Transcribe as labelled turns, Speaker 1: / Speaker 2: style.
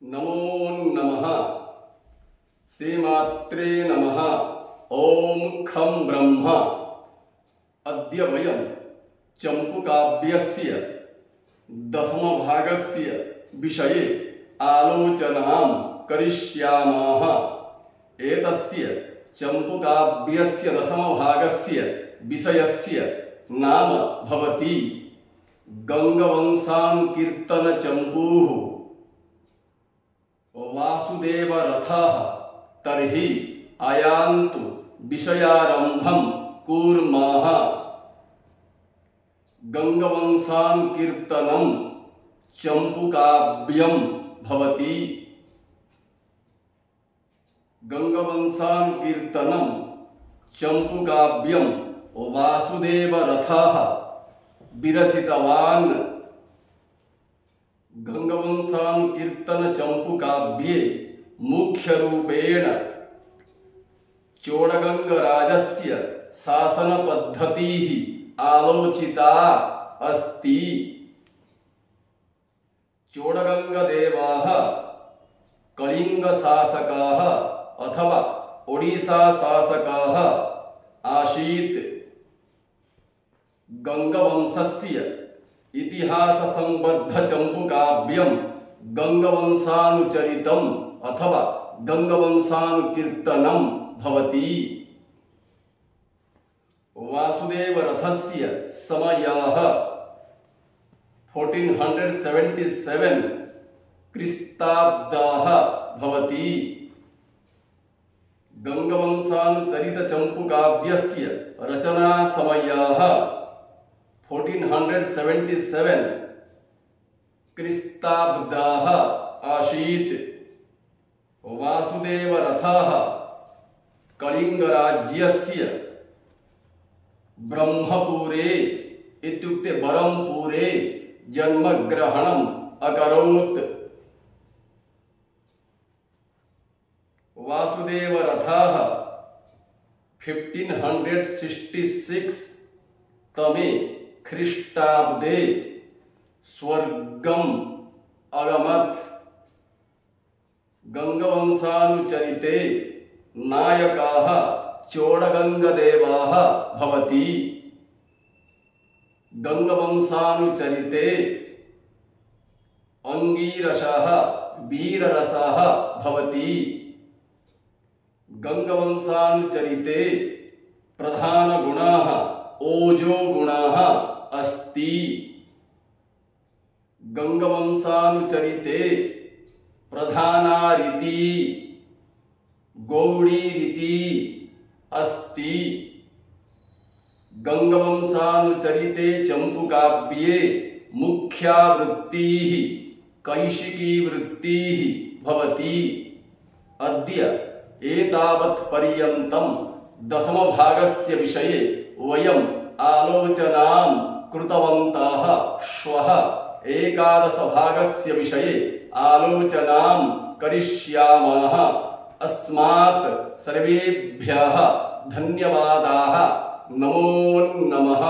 Speaker 1: नमो नमः श्रीमात्रे नमः। ओम खं ब्रह्म। अद्य वयं चंपूकाव्यस्य दशमभागस्य विषये आलोचनां करिष्यामः। एतस्य चंपूकाव्यस्य दशमभागस्य विषयस्य नाम भवति गंगवंशानुकीर्तन चंपूः वासुदेवरथः। तर्हि आयान्तु विषयारम्भं कुर्मः। गंगवंशानुकीर्तनं चंपूकाव्यं भवति। गंगवंशानुकीर्तनं चंपूकाव्यं वासुदेवरथः विरचितवान्। गंगवंशानुकीर्तन चंपूकाव्ये मुख्य रूपेण चोडगंगराजस्य शासन पद्धतिः आलोचिता अस्ति। चोडगंगदेवाः कलिंग शासकाः अथवा ओडिशा शासकाः आसीत्। गंगवंशस्य इतिहास संबद्ध चंपूकाव्यं गंगवंशानुचरितम् अथवा गंगवंशानुकीर्तनं भवति। वासुदेवरथस्य समयः 1477 क्रिस्ताब्दः भवति। गंगवंशानुचरित चंपूकाव्यस्य रचना समयः 1477 क्रिस्ताब्दः आसीत्। वासुदेवरथः कलिंगराज्यस्य ब्रह्मपुरे इत्युक्ते बरमपुरे जन्मग्रहणम् अकरोत्। वासुदेवरथः 1566 तमे ख्रीष्टाब्दे स्वर्गम् अगमत्। गंगवंशानुचरिते नायकाः चोडगंगदेवाः भवति। गंगवंशानुचरिते अंगीरसः वीररसः भवति। गंगवंशानुचरिते प्रधान गुणाः ओजो गुणाः अस्ति। गंगवंशानुचरिते प्रधाना रीति गौड़ी रीति अस्ति। गंगवंशानुचरिते चंपूकाव्ये मुख्या वृत्तिः कैशिकी वृत्तिः भवति। अद्य एतावत् पर्यन्तं दशमभागस्य विषये वयम् आलोचनां कृतवन्तः। श्वः एकादशभागस्य विषये आलोचनां करिष्यामः। अस्मात् सर्वेभ्यः धन्यवादाः। नमो नमः।